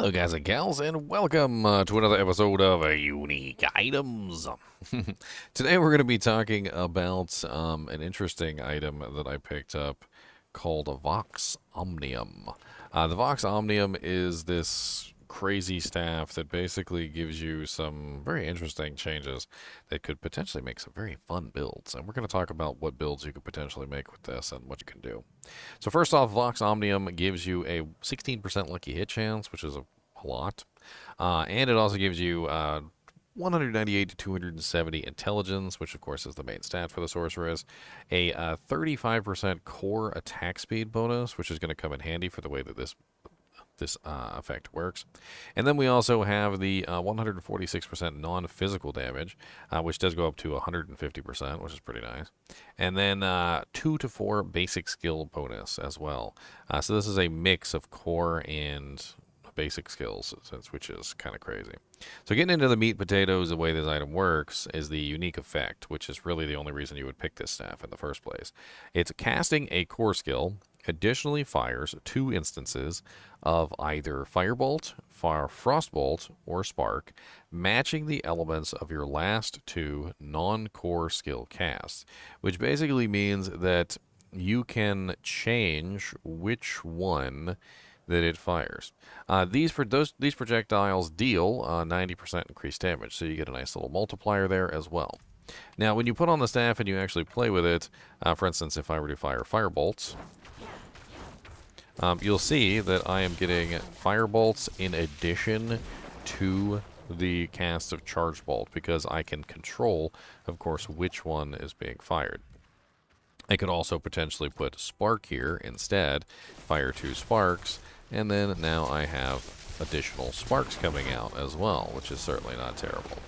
Hello, guys and gals, and welcome to another episode of Unique Items. Today, we're going to be talking about an interesting item that I picked up called a Vox Omnium. The Vox Omnium is this crazy staff that basically gives you some very interesting changes that could potentially make some very fun builds. And we're going to talk about what builds you could potentially make with this and what you can do. So first off, Vox Omnium gives you a 16% lucky hit chance, which is a lot. And it also gives you 198 to 270 intelligence, which of course is the main stat for the sorceress. A 35% core attack speed bonus, which is going to come in handy for the way that this effect works. And then we also have the 146% non-physical damage, which does go up to 150%, which is pretty nice. And then 2 to 4 basic skill bonus as well. So this is a mix of core and basic skills, which is kind of crazy. So getting into the meat and potatoes, the way this item works is the unique effect, which is really the only reason you would pick this staff in the first place. It's casting a core skill, additionally fires 2 instances of either Firebolt, Frostbolt, or Spark, matching the elements of your last 2 non-core skill casts, which basically means that you can change which one that it fires. These projectiles deal 90% increased damage, so you get a nice little multiplier there as well. Now, when you put on the staff and you actually play with it, for instance, if I were to fire Firebolts, you'll see that I am getting Firebolts in addition to the cast of Charge Bolt, because I can control, of course, which one is being fired. I could also potentially put Spark here instead, fire 2 Sparks, and then now I have additional sparks coming out as well, which is certainly not terrible.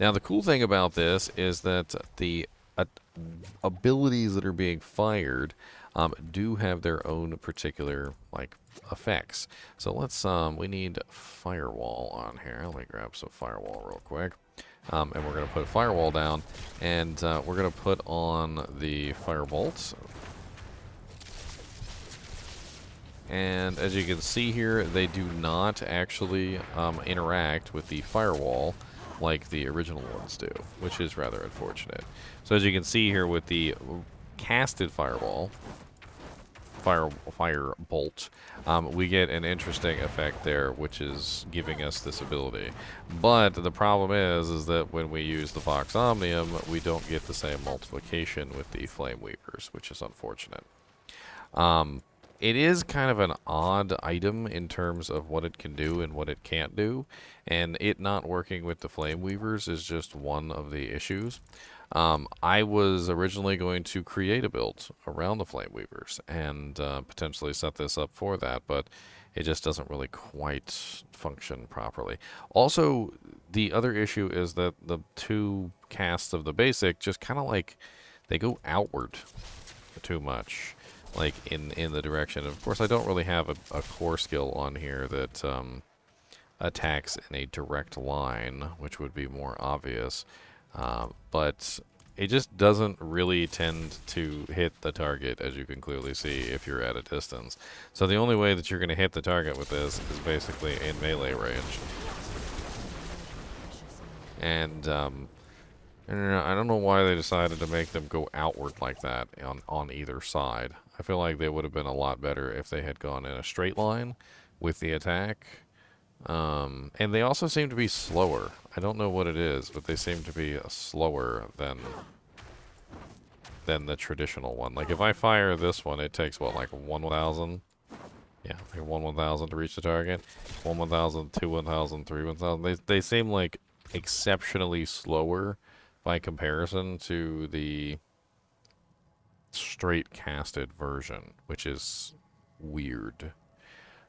Now, the cool thing about this is that the abilities that are being fired do have their own particular, effects. So let's, we need Firewall on here. Let me grab some Firewall real quick. And we're going to put Firewall down, and we're going to put on the Firebolts. And as you can see here, they do not actually interact with the firewall like the original ones do, which is rather unfortunate. So as you can see here with the casted firebolt, we get an interesting effect there, which is giving us this ability. But the problem is that when we use the Vox Omnium, we don't get the same multiplication with the Flame Weavers, which is unfortunate. It is kind of an odd item in terms of what it can do and what it can't do, and it not working with the Flame Weavers is just one of the issues. I was originally going to create a build around the Flame Weavers and potentially set this up for that, but it just doesn't really quite function properly. Also, the other issue is that the 2 casts of the basic just kind of they go outward too much. In the direction. Of course, I don't really have a core skill on here that attacks in a direct line, which would be more obvious. But it just doesn't really tend to hit the target, as you can clearly see, if you're at a distance. So the only way that you're going to hit the target with this is basically in melee range. And I don't know why they decided to make them go outward like that on either side. I feel like they would have been a lot better if they had gone in a straight line with the attack. And they also seem to be slower. I don't know what it is, but they seem to be slower than the traditional one. Like, if I fire this one, it takes, what, like 1,000? Yeah, like 1,000 to reach the target. 1,000, 2,000, 3,000. They seem like exceptionally slower by comparison to the straight casted version, which is weird.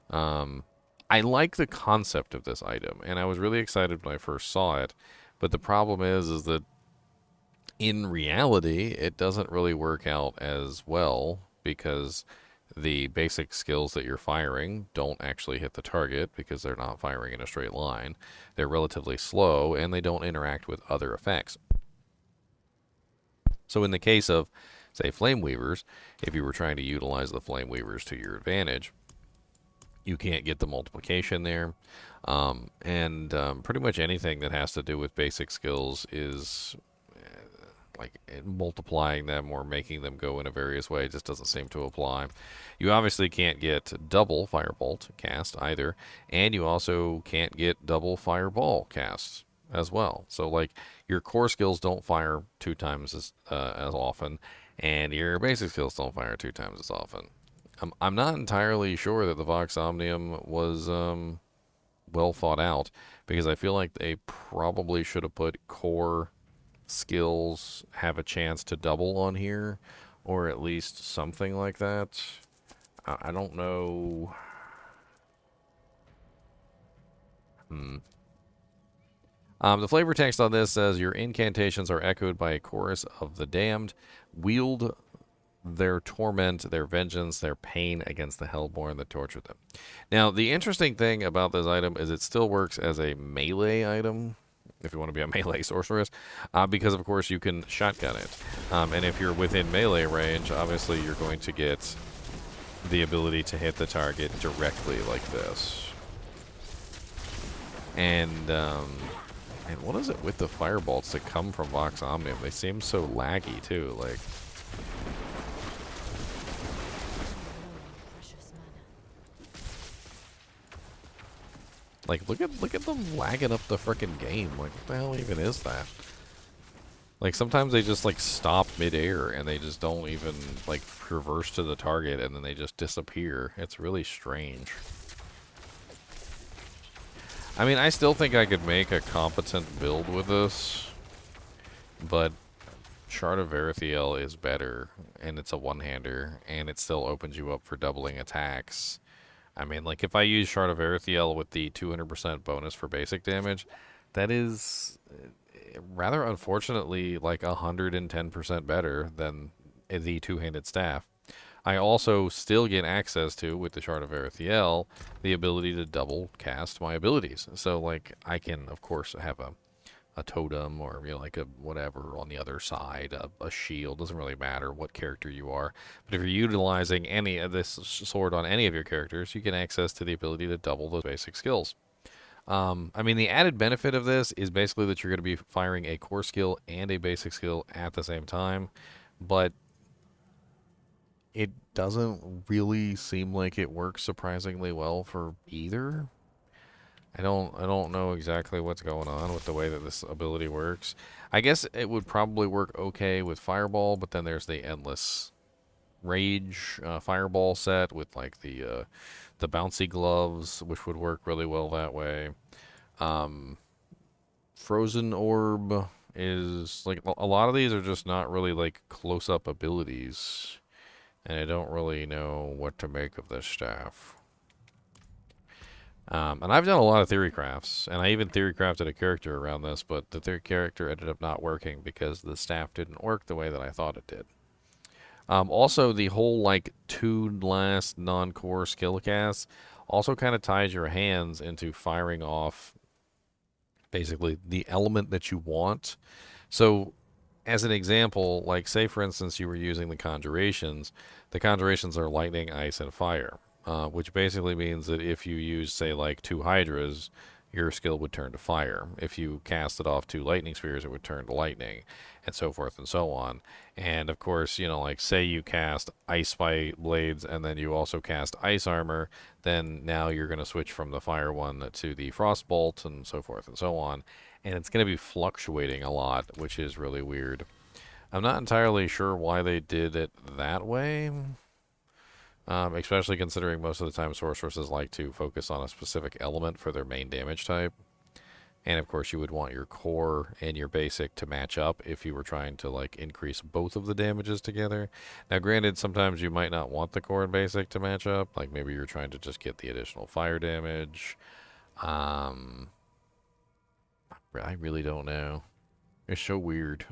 I like the concept of this item, and I was really excited when I first saw it, but the problem is that in reality, it doesn't really work out as well, because the basic skills that you're firing don't actually hit the target because they're not firing in a straight line. They're relatively slow, and they don't interact with other effects. So in the case of, say, Flame Weavers, if you were trying to utilize the Flame Weavers to your advantage, You can't get the multiplication there. Pretty much anything that has to do with basic skills is like multiplying them or making them go in a various way just doesn't seem to apply. You obviously can't get double Firebolt cast either, and you also can't get double Fireball cast as well. So like your core skills don't fire two times as often, and your basic skills don't fire two times as often. I'm not entirely sure that the Vox Omnium was well thought out because I feel like they probably should have put core skills have a chance to double on here, or at least something like that. I don't know. Hmm. The flavor text on this says your incantations are echoed by a chorus of the damned. Wield their torment, their vengeance, their pain against the hellborn that tortured them. Now, the interesting thing about this item is it still works as a melee item, if you want to be a melee sorceress, because of course you can shotgun it. And if you're within melee range, obviously you're going to get the ability to hit the target directly like this. And what is it with the firebolts that come from Vox Omnium? They seem so laggy too, like. Like, look at them lagging up the frickin' game. Like, what the hell even is that? Like, sometimes they just, like, stop midair, and they just don't even, like, reverse to the target, and then they just disappear. It's really strange. I mean, I still think I could make a competent build with this, but Shard of Verithiel is better, and it's a one-hander, and it still opens you up for doubling attacks. I mean, like, if I use Shard of Erithiel with the 200% bonus for basic damage, that is rather unfortunately like 110% better than the two-handed staff. I also still get access to, with the Shard of Erithiel, the ability to double cast my abilities. So, like, I can, of course, have a totem or like a whatever on the other side, a shield, doesn't really matter what character you are. But if you're utilizing any of this sword on any of your characters, you get access to the ability to double those basic skills. I mean, the added benefit of this is basically that you're going to be firing a core skill and a basic skill at the same time, but it doesn't really seem like it works surprisingly well for either. I don't know exactly what's going on with the way that this ability works. I guess it would probably work okay with Fireball, but then there's the Endless Rage Fireball set with like the bouncy gloves, which would work really well that way. Um, Frozen Orb is like a lot of these are just not really like close-up abilities, and I don't really know what to make of this staff. And I've done a lot of theory crafts, and I even theory crafted a character around this, but the theory character ended up not working because the staff didn't work the way that I thought it did. Also, the whole like two last non-core skill casts also kind of ties your hands into firing off basically the element that you want. So, as an example, like say for instance you were using the conjurations are lightning, ice, and fire, which basically means that if you use say like two hydras, your skill would turn to fire. If you cast it off two lightning spheres, it would turn to lightning, and so forth and so on. And of course, you know, like say you cast ice spike blades and then you also cast ice armor, then now you're going to switch from the fire one to the frost bolt and so forth and so on. And it's going to be fluctuating a lot, which is really weird. I'm not entirely sure why they did it that way, especially considering most of the time sorceresses like to focus on a specific element for their main damage type. And of course, you would want your core and your basic to match up if you were trying to like increase both of the damages together. Now, granted, sometimes you might not want the core and basic to match up. Like maybe you're trying to just get the additional fire damage. Um, I really don't know. It's so weird.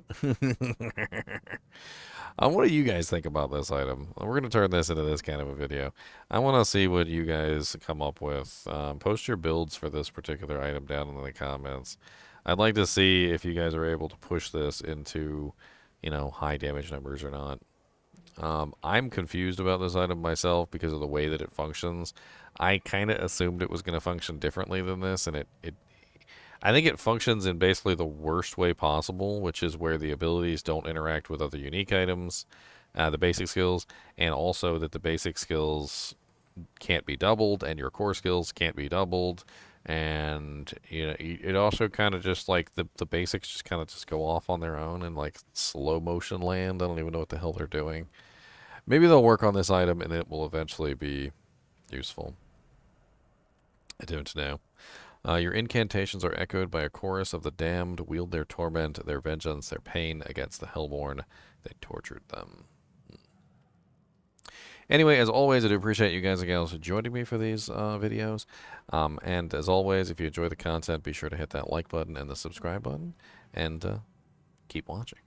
What do you guys think about this item? We're going to turn this into this kind of a video. I want to see what you guys come up with. Post your builds for this particular item down in the comments. I'd like to see if you guys are able to push this into, you know, high damage numbers or not. I'm confused about this item myself because of the way that it functions. I kind of assumed it was going to function differently than this, and I think it functions in basically the worst way possible, which is where the abilities don't interact with other unique items, the basic skills, and also that the basic skills can't be doubled, and your core skills can't be doubled, and you know it also kind of just like the basics just kind of just go off on their own and like slow motion land. I don't even know what the hell they're doing. Maybe they'll work on this item and it will eventually be useful. I don't know. Your incantations are echoed by a chorus of the damned, wield their torment, their vengeance, their pain against the hellborn. They tortured them. Anyway, as always, I do appreciate you guys and gals joining me for these videos. And as always, if you enjoy the content, be sure to hit that like button and the subscribe button. And keep watching.